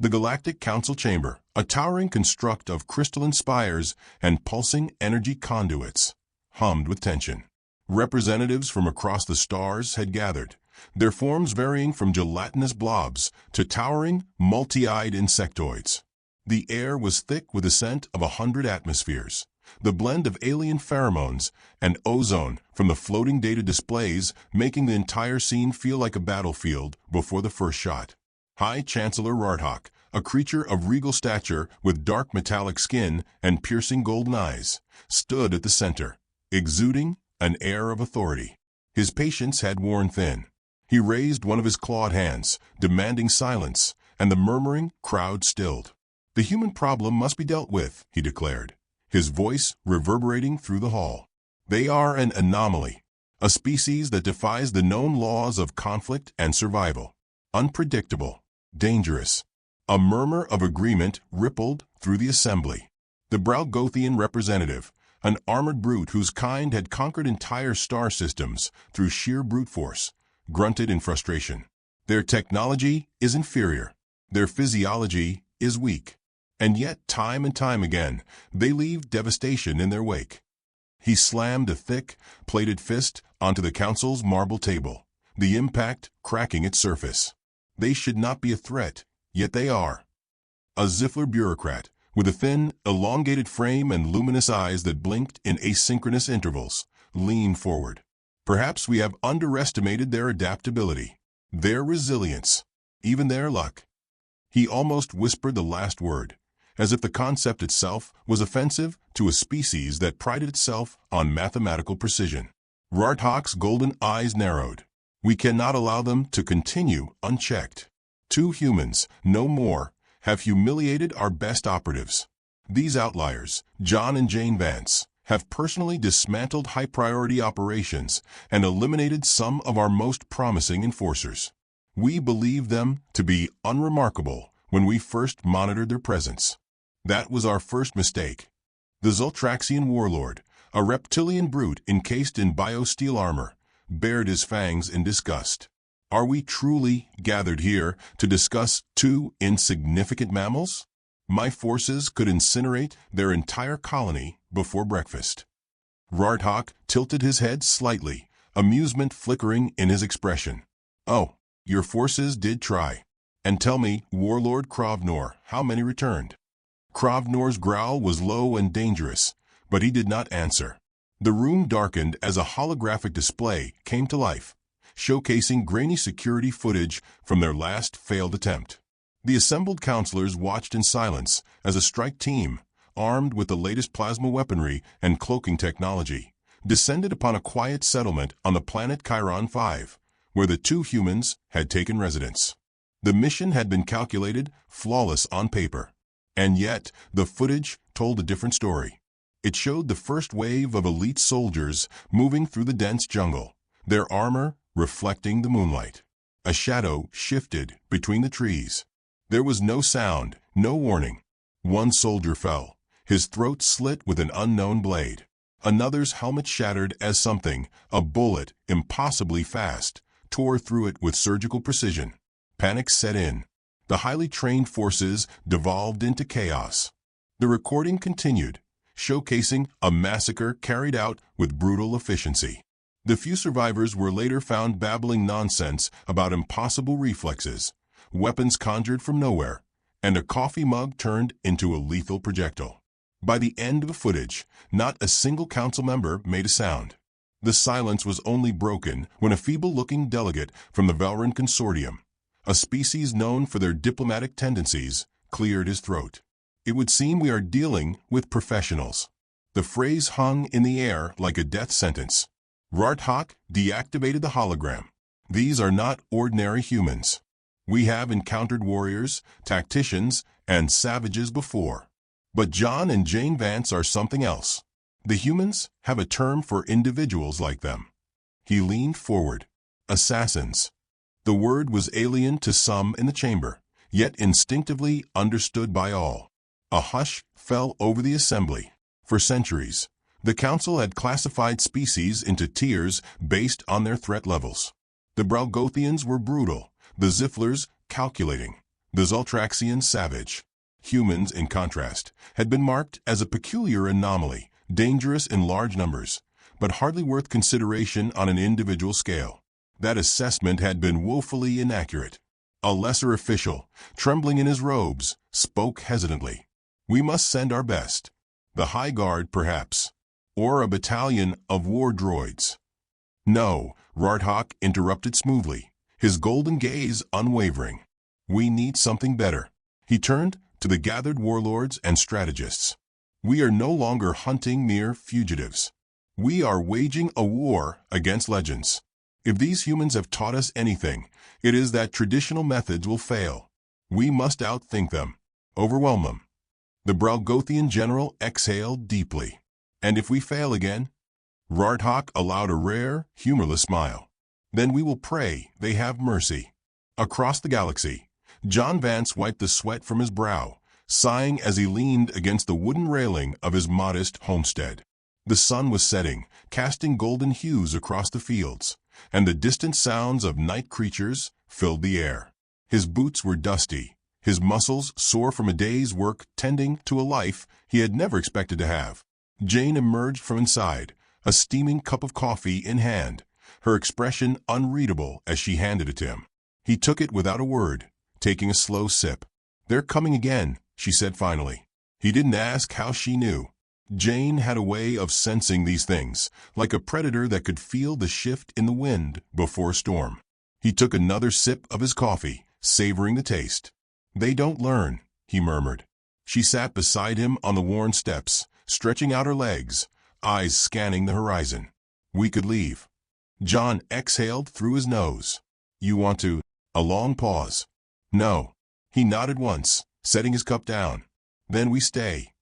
The Galactic Council Chamber, a towering construct of crystalline spires and pulsing energy conduits, hummed with tension. Representatives from across the stars had gathered, their forms varying from gelatinous blobs to towering, multi-eyed insectoids. The air was thick with the scent of 100 atmospheres, the blend of alien pheromones and ozone from the floating data displays making the entire scene feel like a battlefield before the first shot. High Chancellor Rartok, a creature of regal stature with dark metallic skin and piercing golden eyes, stood at the center, exuding an air of authority. His patience had worn thin. He raised one of his clawed hands, demanding silence, and the murmuring crowd stilled. "The human problem must be dealt with," he declared, his voice reverberating through the hall. "They are an anomaly, a species that defies the known laws of conflict and survival. Unpredictable, dangerous." A murmur of agreement rippled through the assembly. The Bralgothian representative, an armored brute whose kind had conquered entire star systems through sheer brute force, grunted in frustration. "Their technology is inferior. Their physiology is weak. And yet, time and time again, they leave devastation in their wake." He slammed a thick, plated fist onto the council's marble table, the impact cracking its surface. "They should not be a threat, yet they are." A Ziffler bureaucrat, with a thin, elongated frame and luminous eyes that blinked in asynchronous intervals, leaned forward. "Perhaps we have underestimated their adaptability, their resilience, even their luck." He almost whispered the last word, as if the concept itself was offensive to a species that prided itself on mathematical precision. Rartok's golden eyes narrowed. "We cannot allow them to continue unchecked. 2 humans, no more, have humiliated our best operatives. These outliers, John and Jane Vance, have personally dismantled high-priority operations and eliminated some of our most promising enforcers. We believed them to be unremarkable when we first monitored their presence. That was our first mistake." The Zultraxian warlord, a reptilian brute encased in biosteel armor, bared his fangs in disgust. "Are we truly gathered here to discuss 2 insignificant mammals? My forces could incinerate their entire colony before breakfast." Rartok tilted his head slightly, amusement flickering in his expression. "Oh, your forces did try. And tell me, Warlord Krovnor, how many returned?" Krovnor's growl was low and dangerous, but he did not answer. The room darkened as a holographic display came to life, showcasing grainy security footage from their last failed attempt. The assembled counselors watched in silence as a strike team, armed with the latest plasma weaponry and cloaking technology, descended upon a quiet settlement on the planet Chiron 5, where the 2 humans had taken residence. The mission had been calculated, flawless on paper. And yet, the footage told a different story. It showed the first wave of elite soldiers moving through the dense jungle, their armor reflecting the moonlight. A shadow shifted between the trees. There was no sound, no warning. One soldier fell, his throat slit with an unknown blade. Another's helmet shattered as something, a bullet impossibly fast, tore through it with surgical precision. Panic set in. The highly trained forces devolved into chaos. The recording continued, showcasing a massacre carried out with brutal efficiency. The few survivors were later found babbling nonsense about impossible reflexes, weapons conjured from nowhere, and a coffee mug turned into a lethal projectile. By the end of the footage, not a single council member made a sound. The silence was only broken when a feeble-looking delegate from the Valran Consortium, a species known for their diplomatic tendencies, cleared his throat. "It would seem we are dealing with professionals." The phrase hung in the air like a death sentence. Rartok deactivated the hologram. "These are not ordinary humans. We have encountered warriors, tacticians, and savages before. But John and Jane Vance are something else. The humans have a term for individuals like them." He leaned forward. "Assassins." The word was alien to some in the chamber, yet instinctively understood by all. A hush fell over the assembly. For centuries, the council had classified species into tiers based on their threat levels. The Bralgothians were brutal, the Zifflers calculating, The Zoltraxian savage. Humans, in contrast, had been marked as a peculiar anomaly, dangerous in large numbers, but hardly worth consideration on an individual scale. That assessment had been woefully inaccurate. A lesser official, trembling in his robes, spoke hesitantly. "We must send our best. The High Guard, perhaps. Or a battalion of war droids." "No," Rarthok interrupted smoothly, his golden gaze unwavering. "We need something better." He turned to the gathered warlords and strategists. "We are no longer hunting mere fugitives. We are waging a war against legends. If these humans have taught us anything, it is that traditional methods will fail. We must outthink them, overwhelm them." The Bralgothian general exhaled deeply. "And if we fail again?" Rarthok allowed a rare, humorless smile. "Then we will pray they have mercy." Across the galaxy, John Vance wiped the sweat from his brow, sighing as he leaned against the wooden railing of his modest homestead. The sun was setting, casting golden hues across the fields, and the distant sounds of night creatures filled the air. His boots were dusty, his muscles sore from a day's work tending to a life he had never expected to have. Jane emerged from inside, a steaming cup of coffee in hand, her expression unreadable as she handed it to him. He took it without a word, taking a slow sip. "They're coming again," she said finally. He didn't ask how she knew. Jane had a way of sensing these things, like a predator that could feel the shift in the wind before a storm. He took another sip of his coffee, savoring the taste. "They don't learn," he murmured. She sat beside him on the worn steps, stretching out her legs, eyes scanning the horizon. "We could leave." John exhaled through his nose. "You want to?" A long pause. "No." He nodded once, setting his cup down. "Then we stay."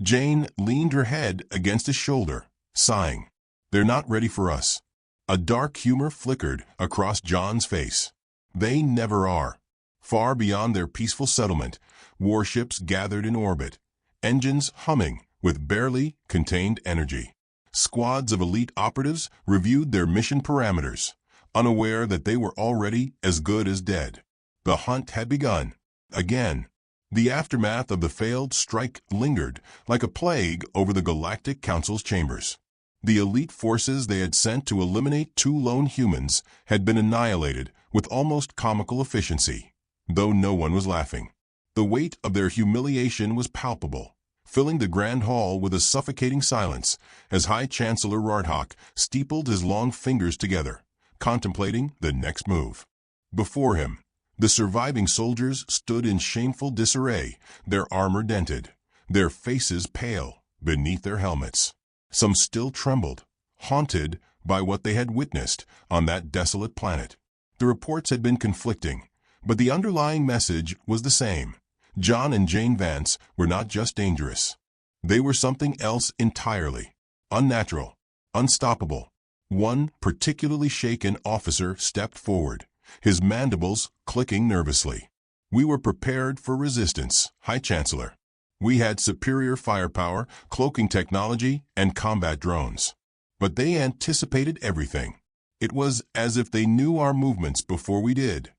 Jane leaned her head against his shoulder, sighing. "They're not ready for us." A dark humor flickered across John's face. "They never are." Far beyond their peaceful settlement, warships gathered in orbit, engines humming with barely contained energy. Squads of elite operatives reviewed their mission parameters, unaware that they were already as good as dead. The hunt had begun. Again. The aftermath of the failed strike lingered like a plague over the Galactic Council's chambers. The elite forces they had sent to eliminate 2 lone humans had been annihilated with almost comical efficiency, though no one was laughing. The weight of their humiliation was palpable, filling the grand hall with a suffocating silence as High Chancellor Rarthok steepled his long fingers together, contemplating the next move. Before him, the surviving soldiers stood in shameful disarray, their armor dented, their faces pale beneath their helmets. Some still trembled, haunted by what they had witnessed on that desolate planet. The reports had been conflicting, but the underlying message was the same. John and Jane Vance were not just dangerous. They were something else entirely. Unnatural, unstoppable. One particularly shaken officer stepped forward, his mandibles clicking nervously. "We were prepared for resistance, High Chancellor. We had superior firepower, cloaking technology, and combat drones. But they anticipated everything. It was as if they knew our movements before we did."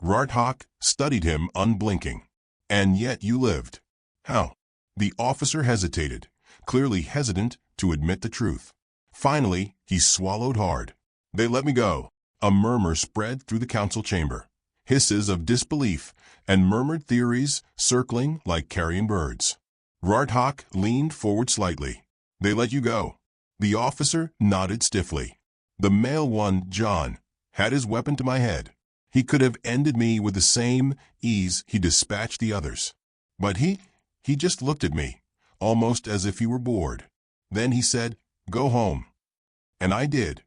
Rarthok studied him unblinking. "And yet you lived." "How?" The officer hesitated, clearly hesitant to admit the truth. Finally, he swallowed hard. "They let me go." A murmur spread through the council chamber, hisses of disbelief and murmured theories circling like carrion birds. Rarthok leaned forward slightly. "They let you go." The officer nodded stiffly. "The male one, John, had his weapon to my head. He could have ended me with the same ease he dispatched the others. But he just looked at me, almost as if he were bored. Then he said, 'Go home.' And I did."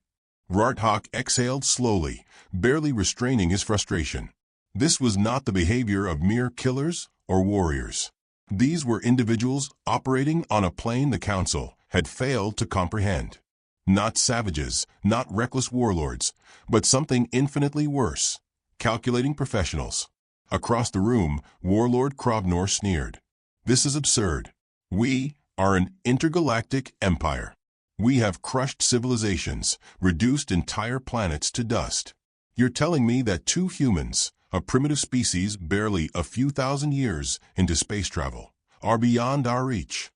Rarthok exhaled slowly, barely restraining his frustration. This was not the behavior of mere killers or warriors. These were individuals operating on a plane the Council had failed to comprehend. Not savages, not reckless warlords, but something infinitely worse, calculating professionals. Across the room, Warlord Krovnor sneered. "This is absurd. We are an intergalactic empire. We have crushed civilizations, reduced entire planets to dust. You're telling me that 2 humans, a primitive species barely a few thousand years into space travel, are beyond our reach.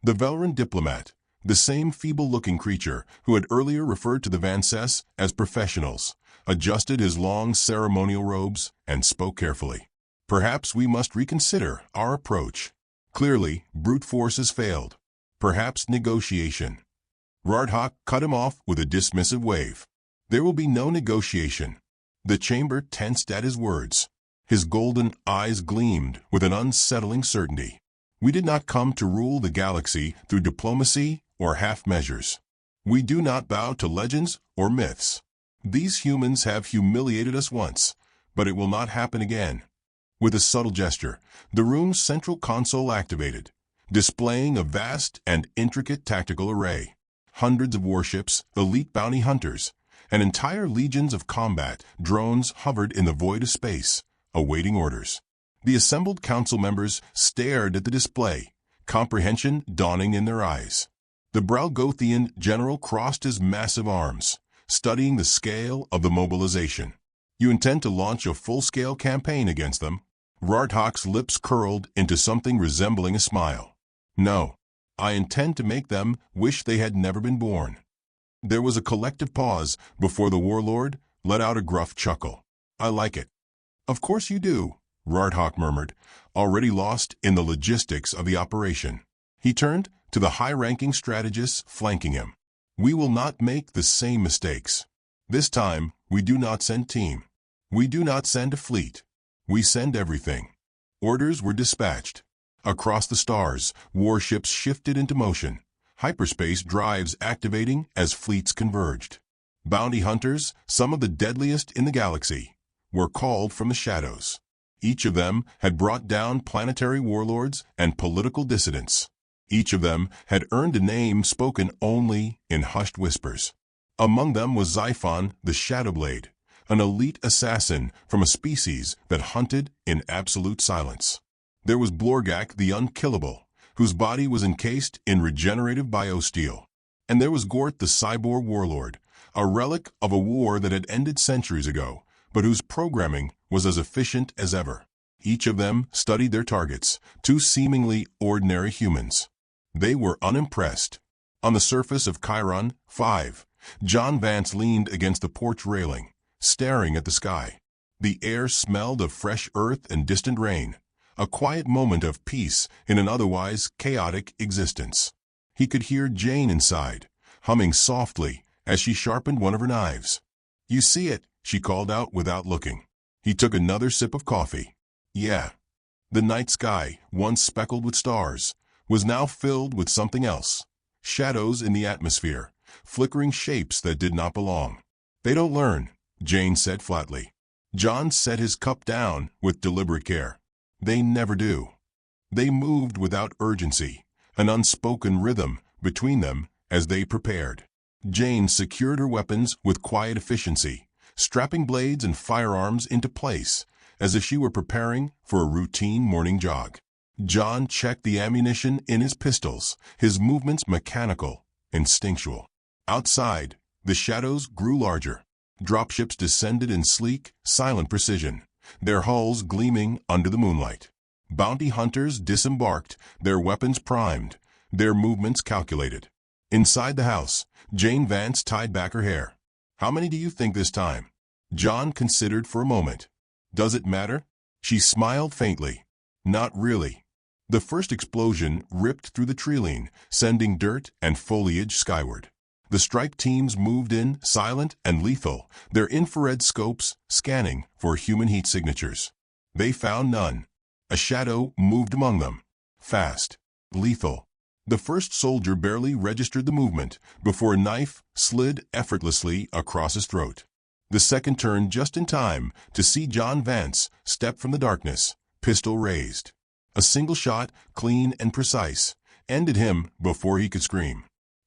The Velran diplomat, the same feeble-looking creature who had earlier referred to the Vances as professionals, adjusted his long ceremonial robes and spoke carefully. Perhaps we must reconsider our approach. Clearly, brute force has failed. Perhaps negotiation. Rardhak cut him off with a dismissive wave. There will be no negotiation. The chamber tensed at his words. His golden eyes gleamed with an unsettling certainty. We did not come to rule the galaxy through diplomacy or half measures. We do not bow to legends or myths. These humans have humiliated us once, but it will not happen again. With a subtle gesture, the room's central console activated, displaying a vast and intricate tactical array. Hundreds of warships, elite bounty hunters, and entire legions of combat drones hovered in the void of space, awaiting orders. The assembled council members stared at the display, comprehension dawning in their eyes. The Bralgothian general crossed his massive arms, studying the scale of the mobilization. You intend to launch a full-scale campaign against them? Rardhak's lips curled into something resembling a smile. No, I intend to make them wish they had never been born. There was a collective pause before the warlord let out a gruff chuckle. I like it. Of course you do, Rardhak murmured, already lost in the logistics of the operation. He turned to the high-ranking strategists flanking him. We will not make the same mistakes. This time, we do not send team. We do not send a fleet. We send everything. Orders were dispatched. Across the stars, warships shifted into motion, hyperspace drives activating as fleets converged. Bounty hunters, some of the deadliest in the galaxy, were called from the shadows. Each of them had brought down planetary warlords and political dissidents. Each of them had earned a name spoken only in hushed whispers. Among them was Xiphon the Shadowblade, an elite assassin from a species that hunted in absolute silence. There was Blorgak the Unkillable, whose body was encased in regenerative biosteel. And there was Gort the Cyborg Warlord, a relic of a war that had ended centuries ago, but whose programming was as efficient as ever. Each of them studied their targets, two seemingly ordinary humans. They were unimpressed. On the surface of Chiron 5, John Vance leaned against the porch railing, staring at the sky. The air smelled of fresh earth and distant rain, a quiet moment of peace in an otherwise chaotic existence. He could hear Jane inside, humming softly as she sharpened one of her knives. You see it, she called out without looking. He took another sip of coffee. Yeah. The night sky, once speckled with stars, was now filled with something else. Shadows in the atmosphere, flickering shapes that did not belong. They don't learn, Jane said flatly. John set his cup down with deliberate care. They never do. They moved without urgency, an unspoken rhythm between them as they prepared. Jane secured her weapons with quiet efficiency, strapping blades and firearms into place, as if she were preparing for a routine morning jog. John checked the ammunition in his pistols, his movements mechanical, instinctual. Outside, the shadows grew larger. Dropships descended in sleek, silent precision, their hulls gleaming under the moonlight. Bounty hunters disembarked, their weapons primed, their movements calculated. Inside the house, Jane Vance tied back her hair. How many do you think this time? John considered for a moment. Does it matter? She smiled faintly. Not really. The first explosion ripped through the treeline, sending dirt and foliage skyward. The strike teams moved in, silent and lethal, their infrared scopes scanning for human heat signatures. They found none. A shadow moved among them. Fast. Lethal. The first soldier barely registered the movement before a knife slid effortlessly across his throat. The second turned just in time to see John Vance step from the darkness, pistol raised. A single shot, clean and precise, ended him before he could scream.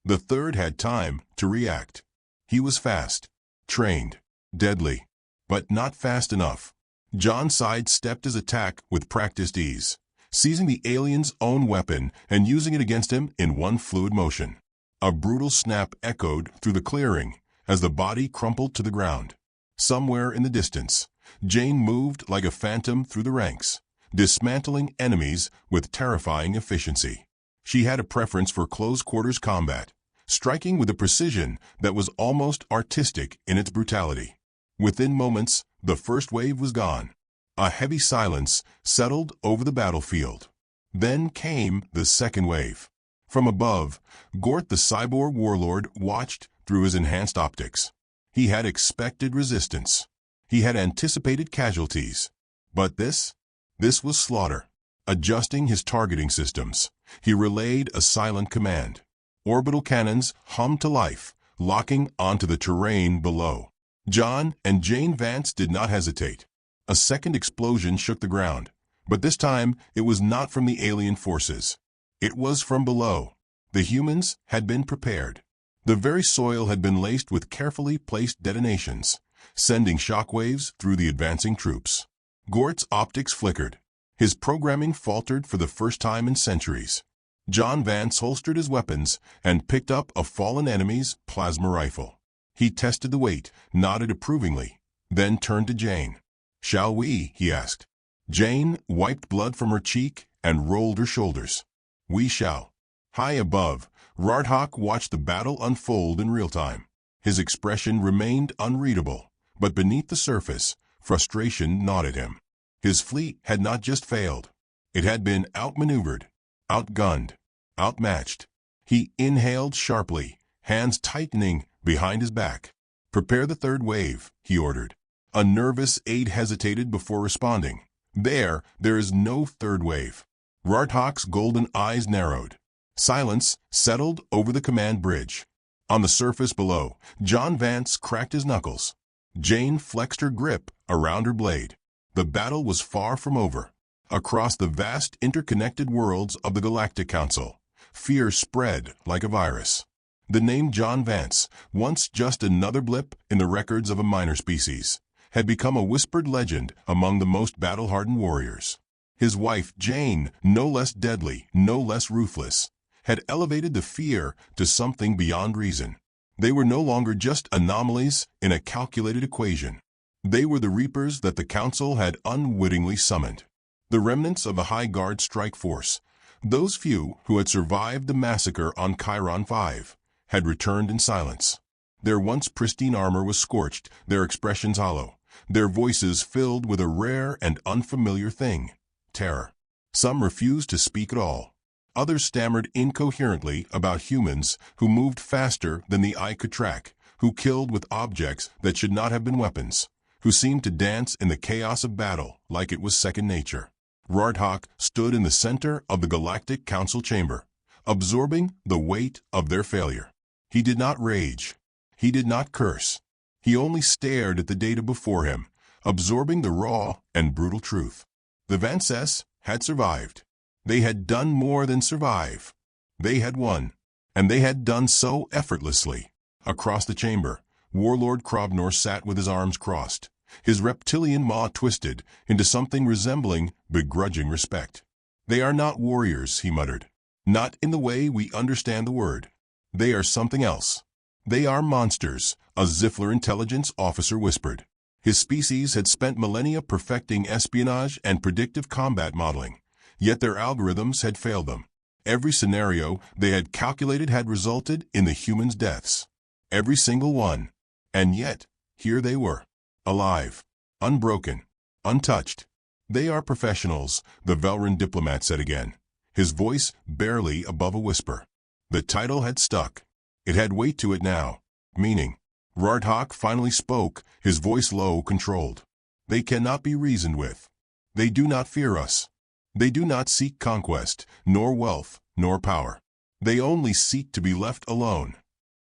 The third had time to react. He was fast, trained, deadly, but not fast enough. John sidestepped his attack with practiced ease, seizing the alien's own weapon and using it against him in one fluid motion. A brutal snap echoed through the clearing as the body crumpled to the ground. Somewhere in the distance, Jane moved like a phantom through the ranks, dismantling enemies with terrifying efficiency. She had a preference for close-quarters combat, striking with a precision that was almost artistic in its brutality. Within moments, the first wave was gone. A heavy silence settled over the battlefield. Then came the second wave. From above, Gort the cyborg warlord watched through his enhanced optics. He had expected resistance. He had anticipated casualties. But this was slaughter. Adjusting his targeting systems, he relayed a silent command. Orbital cannons hummed to life, locking onto the terrain below. John and Jane Vance did not hesitate. A second explosion shook the ground, but this time it was not from the alien forces. It was from below. The humans had been prepared. The very soil had been laced with carefully placed detonations, sending shockwaves through the advancing troops. Gort's optics flickered. His programming faltered for the first time in centuries. John Vance holstered his weapons and picked up a fallen enemy's plasma rifle. He tested the weight, nodded approvingly, then turned to Jane. "Shall we?" he asked. Jane wiped blood from her cheek and rolled her shoulders. "We shall." High above, Rardhawk watched the battle unfold in real time. His expression remained unreadable, but beneath the surface, frustration gnawed at him. His fleet had not just failed. It had been outmaneuvered, outgunned, outmatched. He inhaled sharply, hands tightening behind his back. "Prepare the third wave," he ordered. A nervous aide hesitated before responding. There is no third wave." Rardhawk's golden eyes narrowed. Silence settled over the command bridge. On the surface below, John Vance cracked his knuckles. Jane flexed her grip around her blade. The battle was far from over. Across the vast interconnected worlds of the Galactic Council, fear spread like a virus. The name John Vance, once just another blip in the records of a minor species, had become a whispered legend among the most battle-hardened warriors. His wife, Jane, no less deadly, no less ruthless, had elevated the fear to something beyond reason. They were no longer just anomalies in a calculated equation. They were the reapers that the Council had unwittingly summoned. The remnants of the High Guard strike force, those few who had survived the massacre on Chiron 5, had returned in silence. Their once pristine armor was scorched, their expressions hollow, their voices filled with a rare and unfamiliar thing: terror. Some refused to speak at all. Others stammered incoherently about humans who moved faster than the eye could track, who killed with objects that should not have been weapons, who seemed to dance in the chaos of battle like it was second nature. Rardhawk stood in the center of the Galactic Council chamber, absorbing the weight of their failure. He did not rage. He did not curse. He only stared at the data before him, absorbing the raw and brutal truth. The Vances had survived. They had done more than survive. They had won, and they had done so effortlessly. Across the chamber, Warlord Krobnor sat with his arms crossed, his reptilian maw twisted into something resembling begrudging respect. "They are not warriors," he muttered. "Not in the way we understand the word. They are something else. They are monsters," a Ziffler intelligence officer whispered. His species had spent millennia perfecting espionage and predictive combat modeling, yet their algorithms had failed them. Every scenario they had calculated had resulted in the humans' deaths. Every single one. And yet, here they were, alive, unbroken, untouched. "They are professionals," the Velran diplomat said again, his voice barely above a whisper. The title had stuck. It had weight to it now. Meaning. Rardhawk finally spoke, his voice low, controlled. "They cannot be reasoned with. They do not fear us. They do not seek conquest, nor wealth, nor power. They only seek to be left alone."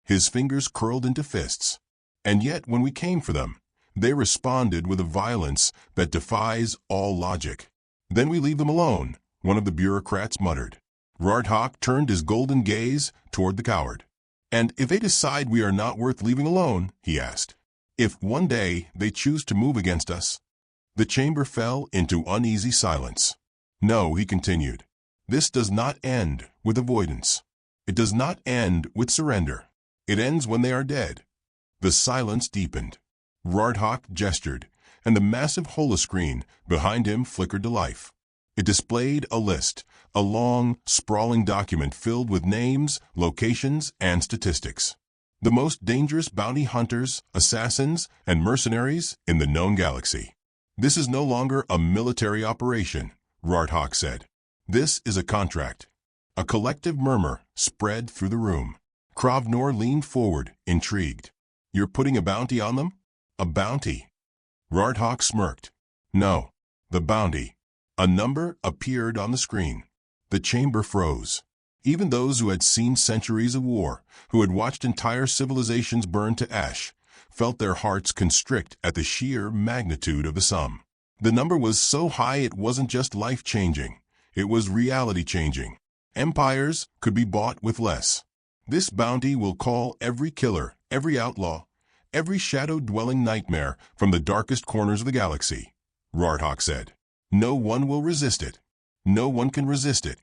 His fingers curled into fists. "And yet when we came for them, they responded with a violence that defies all logic." "Then we leave them alone," one of the bureaucrats muttered. Rardhawk turned his golden gaze toward the coward. "And if they decide we are not worth leaving alone," he asked, "if one day they choose to move against us?" The chamber fell into uneasy silence. "No," he continued, "this does not end with avoidance. It does not end with surrender. It ends when they are dead." The silence deepened. Rardhawk gestured, and the massive holoscreen behind him flickered to life. It displayed a list, a long, sprawling document filled with names, locations, and statistics. The most dangerous bounty hunters, assassins, and mercenaries in the known galaxy. This is no longer a military operation, Rarthok said. This is a contract. A collective murmur spread through the room. Krovnor leaned forward, intrigued. You're putting a bounty on them? A bounty? Rarthok smirked. No, the bounty. A number appeared on the screen. The chamber froze. Even those who had seen centuries of war, who had watched entire civilizations burn to ash, felt their hearts constrict at the sheer magnitude of the sum. The number was so high it wasn't just life-changing. It was reality-changing. Empires could be bought with less. This bounty will call every killer, every outlaw, every shadow-dwelling nightmare from the darkest corners of the galaxy, Rarthok said. No one will resist it. No one can resist it.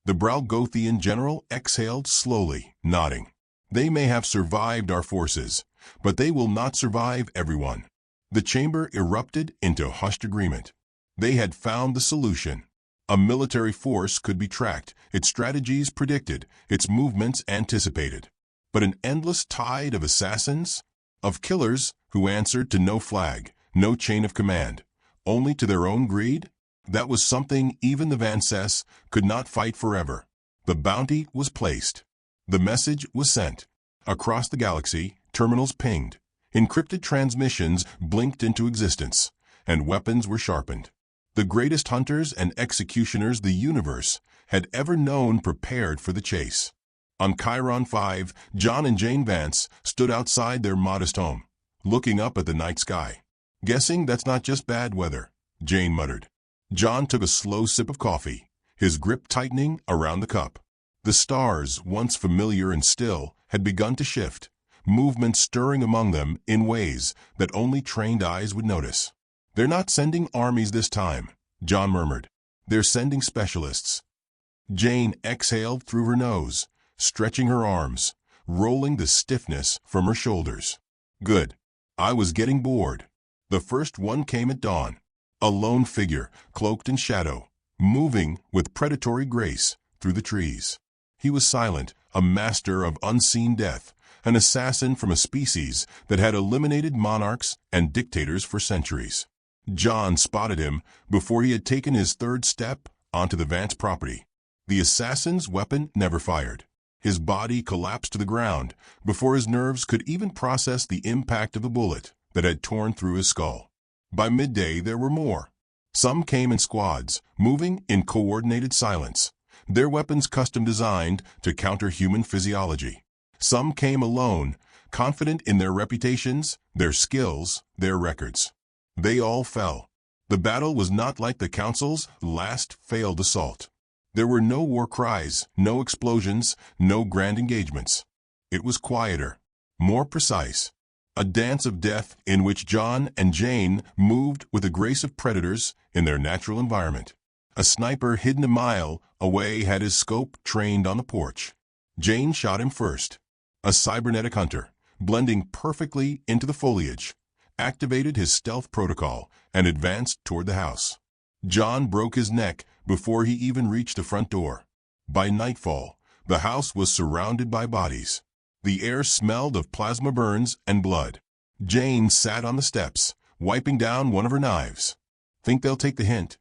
The Bralgothian general exhaled slowly, nodding. They may have survived our forces, but they will not survive everyone. The chamber erupted into hushed agreement. They had found the solution. A military force could be tracked, its strategies predicted, its movements anticipated. But an endless tide of assassins? Of killers who answered to no flag, no chain of command, only to their own greed? That was something even the Vances could not fight forever. The bounty was placed. The message was sent. Across the galaxy, terminals pinged. Encrypted transmissions blinked into existence, and weapons were sharpened. The greatest hunters and executioners the universe had ever known prepared for the chase. On Chiron 5, John and Jane Vance stood outside their modest home, looking up at the night sky. Guessing that's not just bad weather, Jane muttered. John took a slow sip of coffee, his grip tightening around the cup. The stars, once familiar and still, had begun to shift, movement stirring among them in ways that only trained eyes would notice. They're not sending armies this time, John murmured. They're sending specialists. Jane exhaled through her nose, stretching her arms, rolling the stiffness from her shoulders. Good. I was getting bored. The first one came at dawn. A lone figure, cloaked in shadow, moving with predatory grace through the trees. He was silent, a master of unseen death, an assassin from a species that had eliminated monarchs and dictators for centuries. John spotted him before he had taken his third step onto the Vance property. The assassin's weapon never fired. His body collapsed to the ground before his nerves could even process the impact of the bullet that had torn through his skull. By midday, there were more. Some came in squads, moving in coordinated silence, their weapons custom-designed to counter human physiology. Some came alone, confident in their reputations, their skills, their records. They all fell. The battle was not like the Council's last failed assault. There were no war cries, no explosions, no grand engagements. It was quieter, more precise. A dance of death in which John and Jane moved with the grace of predators in their natural environment. A sniper hidden a mile away had his scope trained on the porch. Jane shot him first. A cybernetic hunter, blending perfectly into the foliage, activated his stealth protocol and advanced toward the house. John broke his neck before he even reached the front door. By nightfall, the house was surrounded by bodies. The air smelled of plasma burns and blood. Jane sat on the steps, wiping down one of her knives. Think they'll take the hint?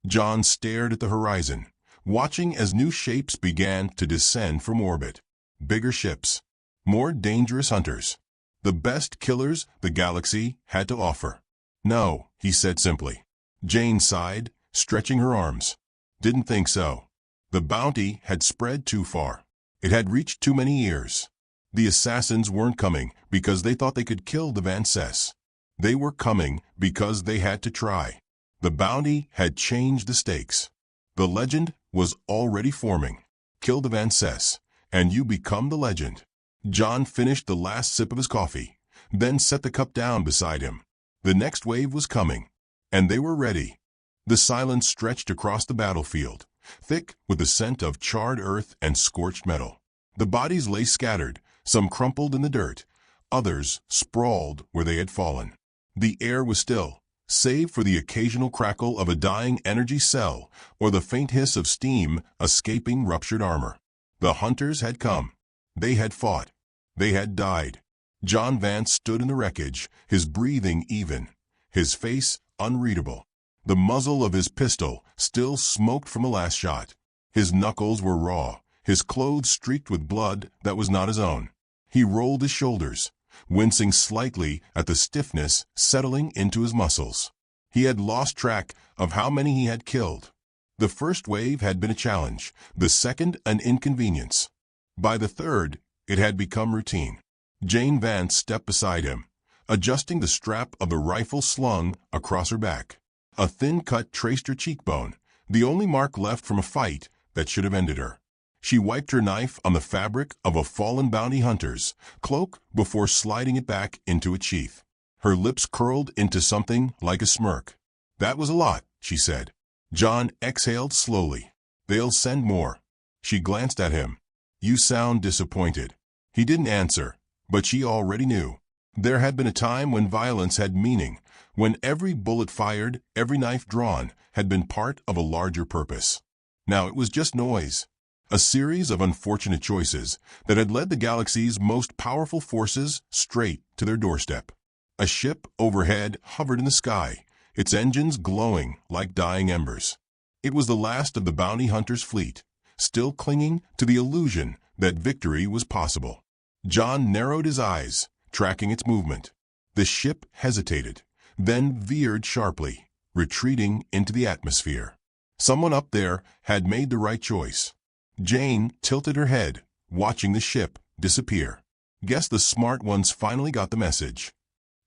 John stared at the horizon, watching as new shapes began to descend from orbit. Bigger ships. More dangerous hunters. The best killers the galaxy had to offer. No, he said simply. Jane sighed, stretching her arms. Didn't think so. The bounty had spread too far. It had reached too many ears. The assassins weren't coming because they thought they could kill the Vances. They were coming because they had to try. The bounty had changed the stakes. The legend was already forming. Kill the Vances, and you become the legend. John finished the last sip of his coffee, then set the cup down beside him. The next wave was coming, and they were ready. The silence stretched across the battlefield, thick with the scent of charred earth and scorched metal. The bodies lay scattered, some crumpled in the dirt, others sprawled where they had fallen. The air was still, save for the occasional crackle of a dying energy cell or the faint hiss of steam escaping ruptured armor. The hunters had come. They had fought. They had died. John Vance stood in the wreckage, his breathing even, his face unreadable. The muzzle of his pistol still smoked from a last shot. His knuckles were raw, his clothes streaked with blood that was not his own. He rolled his shoulders, wincing slightly at the stiffness settling into his muscles. He had lost track of how many he had killed. The first wave had been a challenge, the second an inconvenience. By the third, it had become routine. Jane Vance stepped beside him, adjusting the strap of the rifle slung across her back. A thin cut traced her cheekbone, the only mark left from a fight that should have ended her. She wiped her knife on the fabric of a fallen bounty hunter's cloak before sliding it back into its sheath. Her lips curled into something like a smirk. "That was a lot," she said. John exhaled slowly. "They'll send more." She glanced at him. "You sound disappointed." He didn't answer, but she already knew. There had been a time when violence had meaning, when every bullet fired, every knife drawn, had been part of a larger purpose. Now it was just noise. A series of unfortunate choices that had led the galaxy's most powerful forces straight to their doorstep. A ship overhead hovered in the sky, its engines glowing like dying embers. It was the last of the bounty hunter's fleet, still clinging to the illusion that victory was possible. John narrowed his eyes, tracking its movement. The ship hesitated, then veered sharply, retreating into the atmosphere. Someone up there had made the right choice. Jane tilted her head, watching the ship disappear. "Guess the smart ones finally got the message."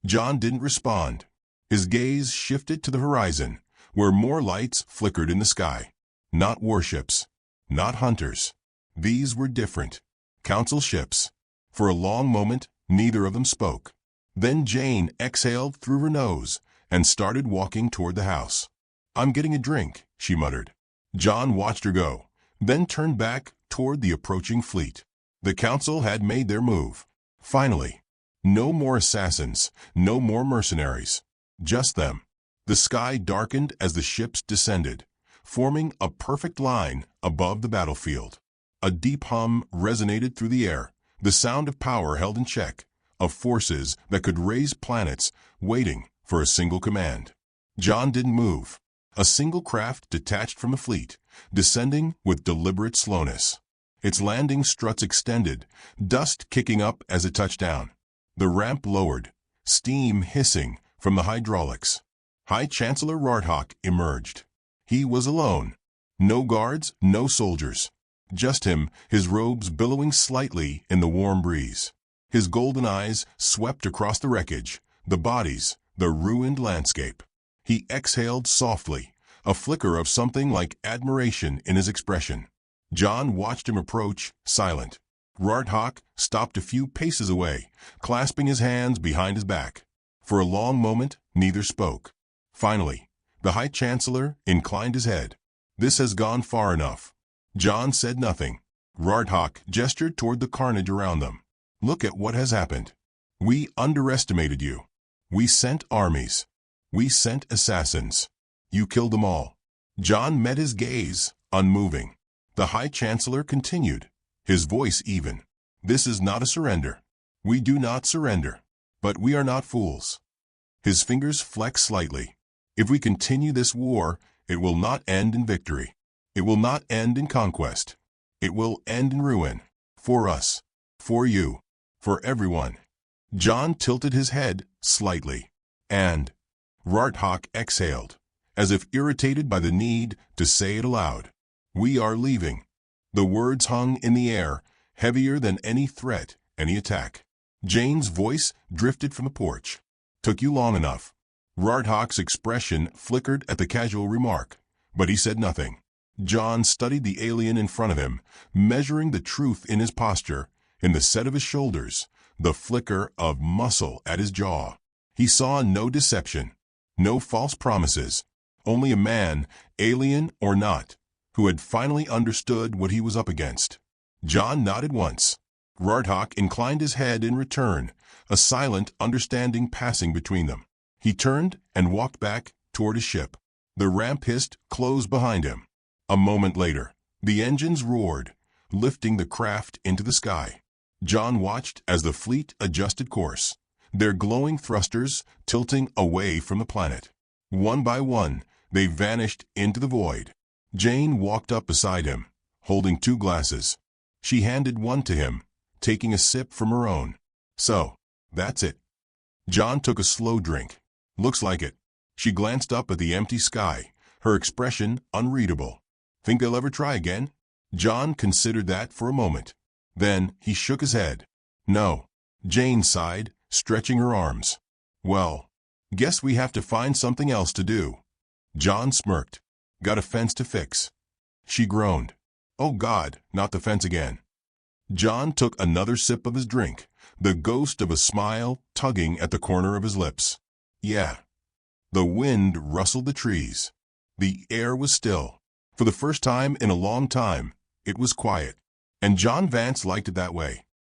John didn't respond. His gaze shifted to the horizon, where more lights flickered in the sky. Not warships, not hunters. These were different. Council ships. For a long moment, neither of them spoke. Then Jane exhaled through her nose and started walking toward the house. "I'm getting a drink," she muttered. John watched her go, then turned back toward the approaching fleet. The council had made their move. Finally. No more assassins, no more mercenaries. Just them. The sky darkened as the ships descended, forming a perfect line above the battlefield. A deep hum resonated through the air, the sound of power held in check, of forces that could raise planets waiting for a single command. John didn't move. A single craft detached from the fleet, descending with deliberate slowness. Its landing struts extended, dust kicking up as it touched down. The ramp lowered, steam hissing from the hydraulics. High Chancellor Rorthok emerged. He was alone. No guards, no soldiers. Just him, his robes billowing slightly in the warm breeze. His golden eyes swept across the wreckage, the bodies, the ruined landscape. He exhaled softly, a flicker of something like admiration in his expression. John watched him approach, silent. Rorthok stopped a few paces away, clasping his hands behind his back. For a long moment, neither spoke. Finally, the High Chancellor inclined his head. "This has gone far enough." John said nothing. Rorthok gestured toward the carnage around them. "Look at what has happened. We underestimated you. We sent armies. We sent assassins. You killed them all." John met his gaze, unmoving. The High Chancellor continued, his voice even. "This is not a surrender. We do not surrender. But we are not fools." His fingers flexed slightly. "If we continue this war, it will not end in victory. It will not end in conquest. It will end in ruin. For us. For you. For everyone." John tilted his head slightly. "And..." Rorthok exhaled, as if irritated by the need to say it aloud. "We are leaving." The words hung in the air, heavier than any threat, any attack. Jane's voice drifted from the porch. "Took you long enough." Rorthok's expression flickered at the casual remark, but he said nothing. John studied the alien in front of him, measuring the truth in his posture, in the set of his shoulders, the flicker of muscle at his jaw. He saw no deception, no false promises, only a man, alien or not, who had finally understood what he was up against. John nodded once. Rorthok inclined his head in return, a silent understanding passing between them. He turned and walked back toward his ship. The ramp hissed closed behind him. A moment later, the engines roared, lifting the craft into the sky. John watched as the fleet adjusted course, their glowing thrusters tilting away from the planet. One by one, they vanished into the void. Jane walked up beside him, holding 2 glasses. She handed one to him, taking a sip from her own. "So, that's it." John took a slow drink. "Looks like it." She glanced up at the empty sky, her expression unreadable. "Think they'll ever try again?" John considered that for a moment. Then he shook his head. "No." Jane sighed, stretching her arms. "Well, guess we have to find something else to do." John smirked. "Got a fence to fix." She groaned. "Oh God, not the fence again." John took another sip of his drink, the ghost of a smile tugging at the corner of his lips. "Yeah." The wind rustled the trees. The air was still. For the first time in a long time, it was quiet. And John Vance liked it that way.